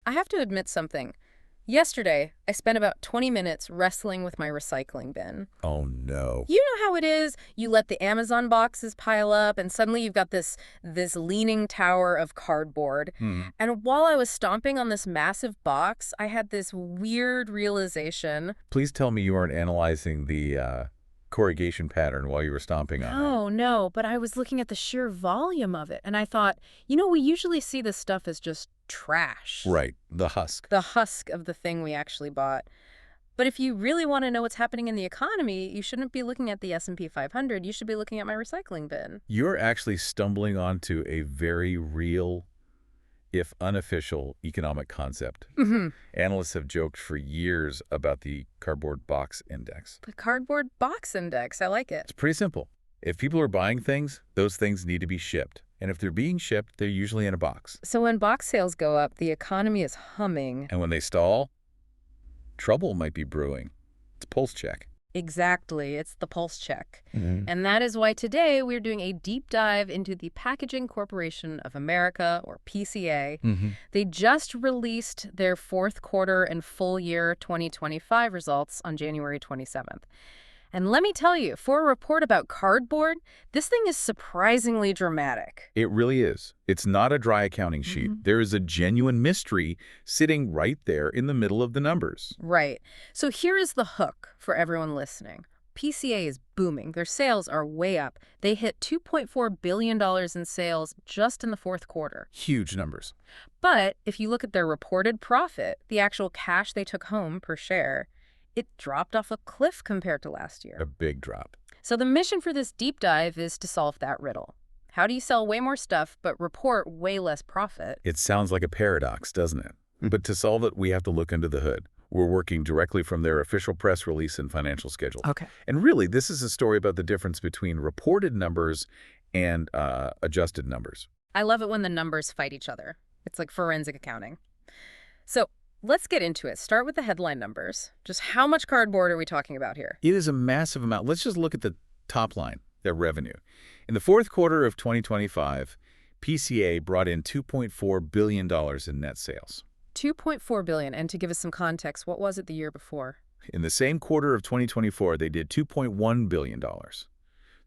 I have to admit something. Yesterday, I spent about 20 minutes wrestling with my recycling bin. Oh, no. You know how it is. You let the Amazon boxes pile up, and suddenly you've got this leaning tower of cardboard. Hmm. And while I was stomping on this massive box, I had this weird realization. Please tell me you aren't analyzing the corrugation pattern while you were stomping on it. Oh, no, but I was looking at the sheer volume of it, and I thought, we usually see this stuff as just trash. Right, the husk. The husk of the thing we actually bought. But if you really want to know what's happening in the economy, you shouldn't be looking at the S&P 500. You should be looking at my recycling bin. You're actually stumbling onto a very real, if unofficial, economic concept. Analysts have joked for years about the cardboard box index. The cardboard box index. I like it. It's pretty simple. If people are buying things, those things need to be shipped. And if they're being shipped, they're usually in a box. So when box sales go up, the economy is humming. And when they stall, trouble might be brewing. It's a pulse check. Exactly. It's the pulse check. Mm-hmm. And that is why today we're doing a deep dive into the Packaging Corporation of America, or PCA. They just released their fourth quarter and full year 2025 results on January 27th. And let me tell you, for a report about cardboard, this thing is surprisingly dramatic. It really is. It's not a dry accounting sheet. There is a genuine mystery sitting right there in the middle of the numbers. Right. So here is the hook for everyone listening. PCA is booming. Their sales are way up. They hit $2.4 billion in sales just in the fourth quarter. Huge numbers. But if you look at their reported profit, the actual cash they took home per share, it dropped off a cliff compared to last year. A big drop. So the mission for this deep dive is to solve that riddle. How do you sell way more stuff but report way less profit? It sounds like a paradox, doesn't it? But to solve it, we have to look under the hood. We're working directly from their official press release and financial schedule. Okay. And really, this is a story about the difference between reported numbers and adjusted numbers. I love it when the numbers fight each other. It's like forensic accounting. So let's get into it. Start with the headline numbers. Just how much cardboard are we talking about here? It is a massive amount. Let's just look at the top line, their revenue. In the fourth quarter of 2025, PCA brought in $2.4 billion in net sales. $2.4 billion. And to give us some context, what was it the year before? In the same quarter of 2024, they did $2.1 billion. So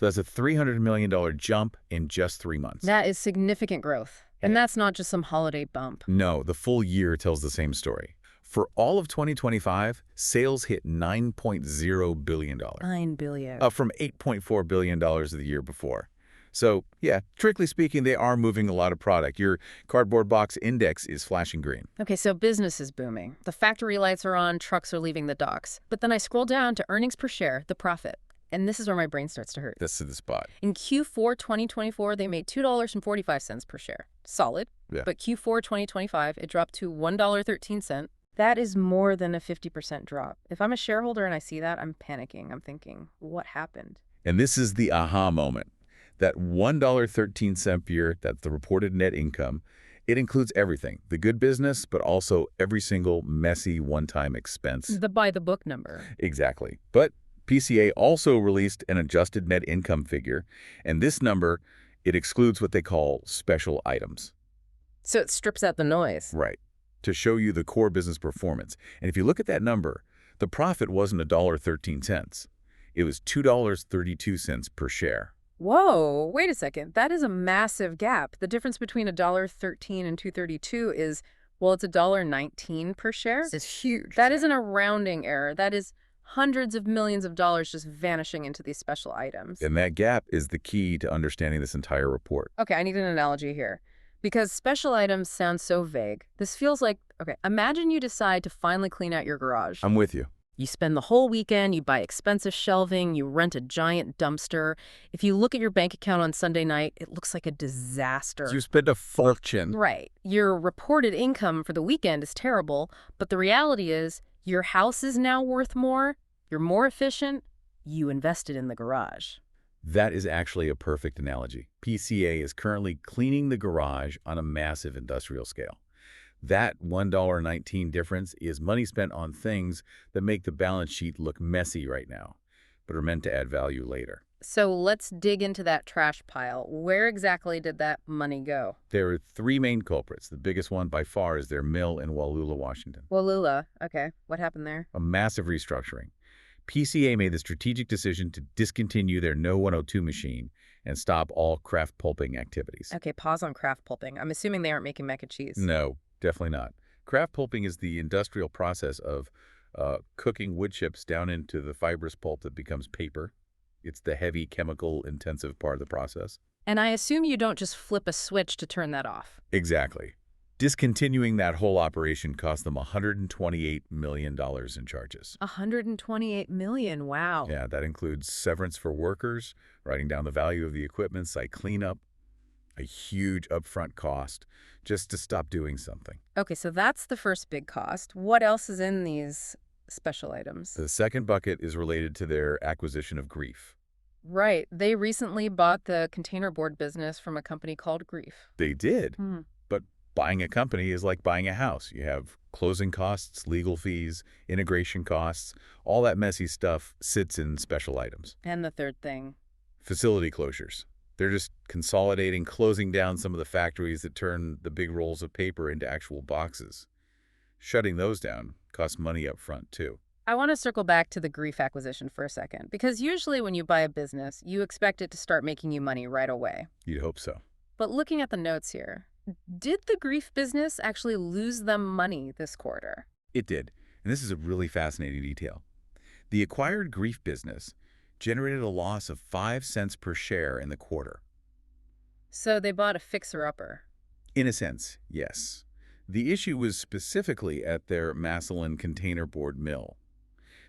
that's a $300 million jump in just 3 months. That is significant growth. And that's not just some holiday bump. No, the full year tells the same story. For all of 2025, sales hit $9.0 billion. $9 billion. Up from $8.4 billion the year before. So, yeah, strictly speaking, they are moving a lot of product. Your cardboard box index is flashing green. Okay, so business is booming. The factory lights are on, trucks are leaving the docks. But then I scroll down to earnings per share, the profit. And this is where my brain starts to hurt. That's the spot. In Q4 2024, they made $2.45 per share. Solid. Yeah. But Q4 2025, it dropped to $1.13. That is more than a 50% drop. If I'm a shareholder and I see that, I'm panicking. I'm thinking, what happened? And this is the aha moment. That $1.13 figure, that's the reported net income, it includes everything. The good business, but also every single messy one-time expense. The by-the-book number. Exactly. But PCA also released an adjusted net income figure, and this number, it excludes what they call special items. So it strips out the noise. Right. To show you the core business performance. And if you look at that number, the profit wasn't $1.13. It was $2.32 per share. Whoa, wait a second. That is a massive gap. The difference between $1.13 and $2.32 is, well, it's $1.19 per share. It's huge. That isn't a rounding error. That is hundreds of millions of dollars just vanishing into these special items. And that gap is the key to understanding this entire report. Okay, I need an analogy here. Because special items sound so vague. This feels like, okay, imagine you decide to finally clean out your garage. I'm with you. You spend the whole weekend, you buy expensive shelving, you rent a giant dumpster. If you look at your bank account on Sunday night, it looks like a disaster. You spent a fortune. Right. Your reported income for the weekend is terrible, but the reality is your house is now worth more, you're more efficient, you invested in the garage. That is actually a perfect analogy. PCA is currently cleaning the garage on a massive industrial scale. That $1.19 difference is money spent on things that make the balance sheet look messy right now, but are meant to add value later. So let's dig into that trash pile. Where exactly did that money go? There are three main culprits. The biggest one by far is their mill in Wallula, Washington. Wallula. Okay. What happened there? A massive restructuring. PCA made the strategic decision to discontinue their No 102 machine and stop all kraft pulping activities. Okay, pause on craft pulping. I'm assuming they aren't making mac and cheese. No, definitely not. Kraft pulping is the industrial process of cooking wood chips down into the fibrous pulp that becomes paper. It's the heavy chemical-intensive part of the process. And I assume you don't just flip a switch to turn that off. Exactly. Discontinuing that whole operation cost them $128 million in charges. $128 million, wow. Yeah, that includes severance for workers, writing down the value of the equipment, site cleanup, a huge upfront cost just to stop doing something. Okay, so that's the first big cost. What else is in these special items? The second bucket is related to their acquisition of Greif. Right. They recently bought the containerboard business from a company called Greif. They did, but buying a company is like buying a house. You have closing costs, legal fees, integration costs. All that messy stuff sits in special items. And the third thing? Facility closures. They're just consolidating, closing down some of the factories that turn the big rolls of paper into actual boxes. Shutting those down costs money up front, too. I want to circle back to the Greif acquisition for a second, because usually when you buy a business, you expect it to start making you money right away. You'd hope so. But looking at the notes here, did the Greif business actually lose them money this quarter? It did, and this is a really fascinating detail. The acquired Greif business generated a loss of 5 cents per share in the quarter. So they bought a fixer-upper. In a sense, yes. The issue was specifically at their Massillon containerboard mill.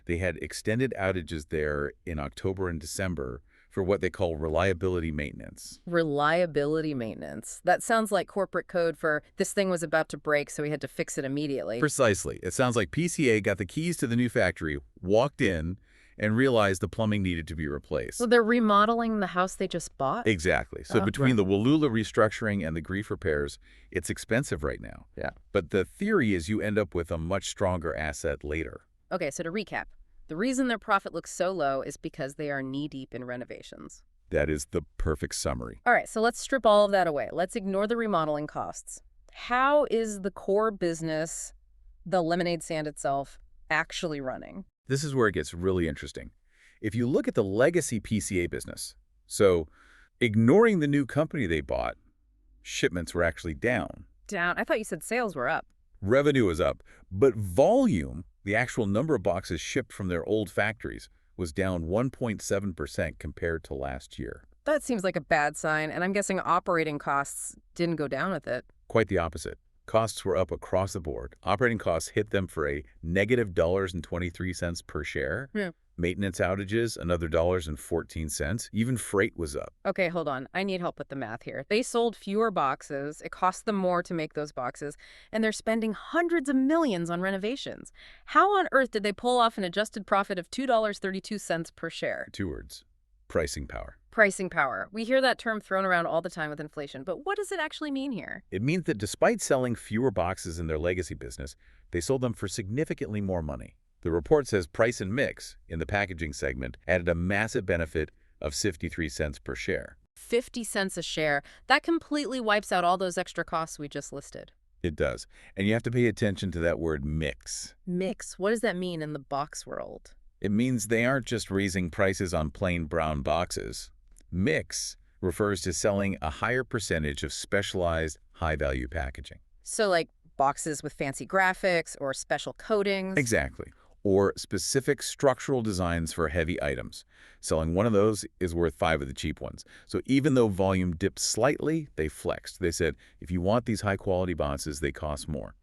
They had extended outages there in October and December for what they call reliability maintenance. Reliability maintenance. That sounds like corporate code for this thing was about to break, so we had to fix it immediately. Precisely. It sounds like PCA got the keys to the new factory, walked in, and realized the plumbing needed to be replaced. So they're remodeling the house they just bought? Exactly. So between the Wallula restructuring and the Greif repairs, it's expensive right now. Yeah. But the theory is you end up with a much stronger asset later. Okay, so to recap, the reason their profit looks so low is because they are knee-deep in renovations. That is the perfect summary. All right, so let's strip all of that away. Let's ignore the remodeling costs. How is the core business, the lemonade stand itself, actually running? This is where it gets really interesting. If you look at the legacy PCA business, so ignoring the new company they bought, shipments were actually down. Down? I thought you said sales were up. Revenue was up, but volume, the actual number of boxes shipped from their old factories, was down 1.7% compared to last year. That seems like a bad sign, and I'm guessing operating costs didn't go down with it. Quite the opposite. Costs were up across the board. Operating costs hit them for a negative $1.23 per share. Yeah. Maintenance outages, another $1.14. Even freight was up. Okay, hold on. I need help with the math here. They sold fewer boxes, it cost them more to make those boxes, and they're spending hundreds of millions on renovations. How on earth did they pull off an adjusted profit of $2.32 per share? 2 words. Pricing power. Pricing power. We hear that term thrown around all the time with inflation, but what does it actually mean here? It means that despite selling fewer boxes in their legacy business, they sold them for significantly more money. The report says price and mix in the packaging segment added a massive benefit of 53 cents per share. 50 cents a share. That completely wipes out all those extra costs we just listed. It does. And you have to pay attention to that word mix. Mix. What does that mean in the box world? It means they aren't just raising prices on plain brown boxes. Mix refers to selling a higher percentage of specialized, high-value packaging. So like boxes with fancy graphics or special coatings? Exactly. Or specific structural designs for heavy items. Selling one of those is worth 5 of the cheap ones. So even though volume dipped slightly, they flexed. They said, if you want these high-quality boxes, they cost more.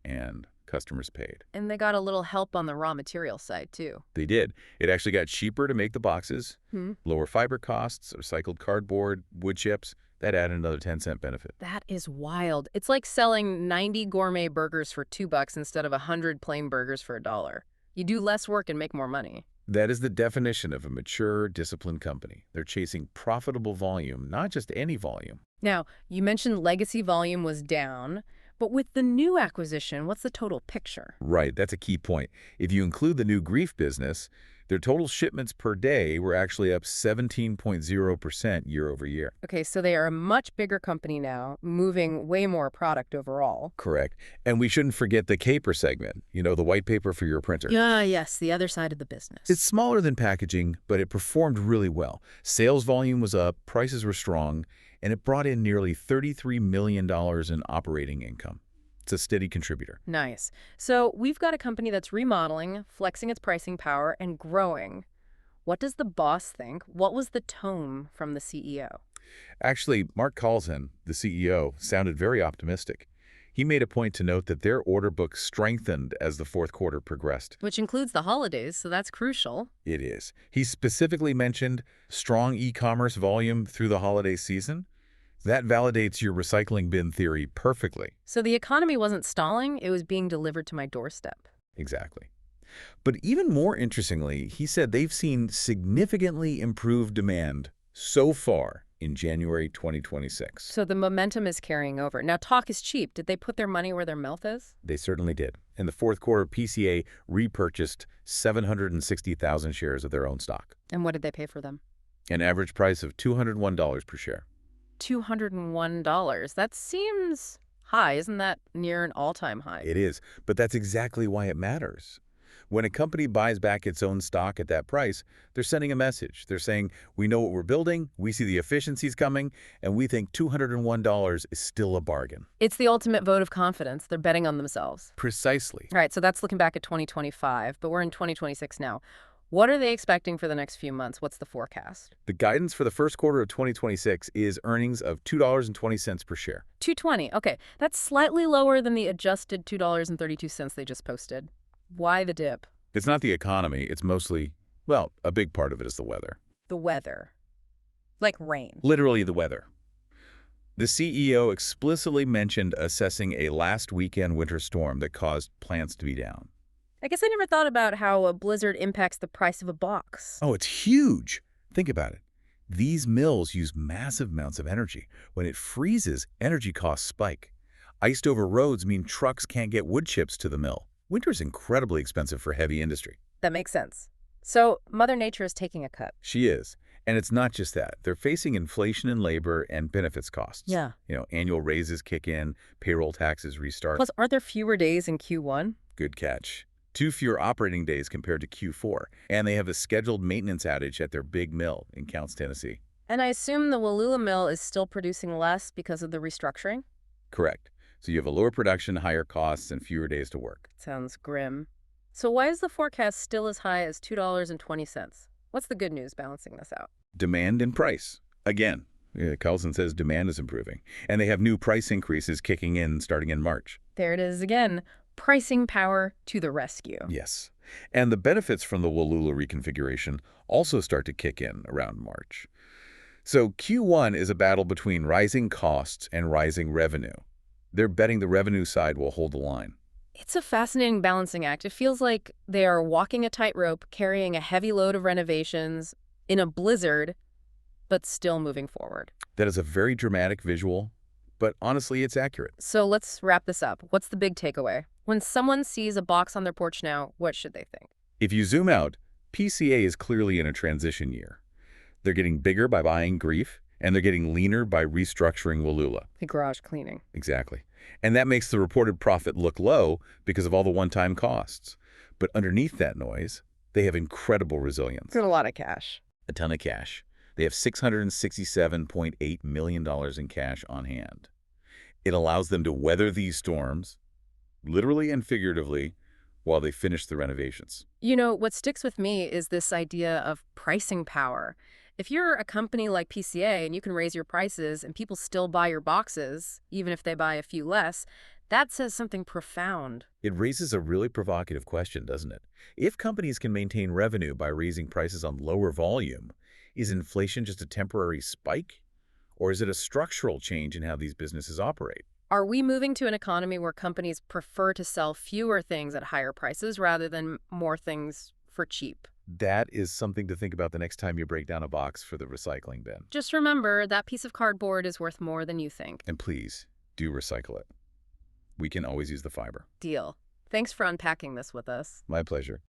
And customers paid. And they got a little help on the raw material side, too. They did. It actually got cheaper to make the boxes, lower fiber costs, recycled cardboard, wood chips. That added another 10-cent benefit. That is wild. It's like selling 90 gourmet burgers for $2 instead of 100 plain burgers for $1. You do less work and make more money. That is the definition of a mature, disciplined company. They're chasing profitable volume, not just any volume. Now, you mentioned legacy volume was down, but with the new acquisition, what's the total picture? Right, that's a key point. If you include the new Greif business, Their total shipments per day were actually up 17.0% year over year. Okay, so they are a much bigger company now, moving way more product overall. Correct. And we shouldn't forget the caper segment, the white paper for your printer. Yeah, yes, the other side of the business. It's smaller than packaging, but it performed really well. Sales volume was up, prices were strong, and it brought in nearly $33 million in operating income. It's a steady contributor. Nice. So we've got a company that's remodeling, flexing its pricing power, and growing. What does the boss think? What was the tone from the CEO? Actually, Mark Carlson, the CEO, sounded very optimistic. He made a point to note that their order book strengthened as the fourth quarter progressed. Which includes the holidays, so that's crucial. It is. He specifically mentioned strong e-commerce volume through the holiday season. That validates your recycling bin theory perfectly. So the economy wasn't stalling, it was being delivered to my doorstep. Exactly. But even more interestingly, he said they've seen significantly improved demand so far in January 2026. So the momentum is carrying over. Now, talk is cheap. Did they put their money where their mouth is? They certainly did. In the fourth quarter, PCA repurchased 760,000 shares of their own stock. And what did they pay for them? An average price of $201 per share. $201. That seems high. Isn't that near an all-time high? It is, but that's exactly why it matters. When a company buys back its own stock at that price, they're sending a message. They're saying, we know what we're building, we see the efficiencies coming, and we think $201 is still a bargain. It's the ultimate vote of confidence. They're betting on themselves. Precisely. All right, so that's looking back at 2025, but we're in 2026 now. What are they expecting for the next few months? What's the forecast? The guidance for the first quarter of 2026 is earnings of $2.20 per share. $2.20. Okay, that's slightly lower than the adjusted $2.32 they just posted. Why the dip? It's not the economy. It's mostly, well, a big part of it is the weather. The weather. Like rain. Literally the weather. The CEO explicitly mentioned assessing a last weekend winter storm that caused plants to be down. I guess I never thought about how a blizzard impacts the price of a box. Oh, it's huge. Think about it. These mills use massive amounts of energy. When it freezes, energy costs spike. Iced over roads mean trucks can't get wood chips to the mill. Winter's incredibly expensive for heavy industry. That makes sense. So Mother Nature is taking a cut. She is. And it's not just that. They're facing inflation in labor and benefits costs. Yeah. Annual raises kick in, payroll taxes restart. Plus, are there fewer days in Q1? Good catch. 2 fewer operating days compared to Q4. And they have a scheduled maintenance outage at their big mill in Counce, Tennessee. And I assume the Wallula mill is still producing less because of the restructuring? Correct. So you have a lower production, higher costs, and fewer days to work. Sounds grim. So why is the forecast still as high as $2.20? What's the good news balancing this out? Demand and price. Again, Carlson says demand is improving. And they have new price increases kicking in starting in March. There it is again. Pricing power to the rescue. Yes. And the benefits from the Wallula reconfiguration also start to kick in around March. So Q1 is a battle between rising costs and rising revenue. They're betting the revenue side will hold the line. It's a fascinating balancing act. It feels like they are walking a tightrope, carrying a heavy load of renovations in a blizzard, but still moving forward. That is a very dramatic visual, but honestly, it's accurate. So let's wrap this up. What's the big takeaway? When someone sees a box on their porch now, what should they think? If you zoom out, PCA is clearly in a transition year. They're getting bigger by buying Greif, and they're getting leaner by restructuring Wallula. The garage cleaning. Exactly. And that makes the reported profit look low because of all the one-time costs. But underneath that noise, they have incredible resilience. It's a lot of cash. A ton of cash. They have $667.8 million in cash on hand. It allows them to weather these storms, literally and figuratively, while they finish the renovations. You know, what sticks with me is this idea of pricing power. If you're a company like PCA and you can raise your prices and people still buy your boxes, even if they buy a few less, that says something profound. It raises a really provocative question, doesn't it? If companies can maintain revenue by raising prices on lower volume, is inflation just a temporary spike? Or is it a structural change in how these businesses operate? Are we moving to an economy where companies prefer to sell fewer things at higher prices rather than more things for cheap? That is something to think about the next time you break down a box for the recycling bin. Just remember, that piece of cardboard is worth more than you think. And please, do recycle it. We can always use the fiber. Deal. Thanks for unpacking this with us. My pleasure.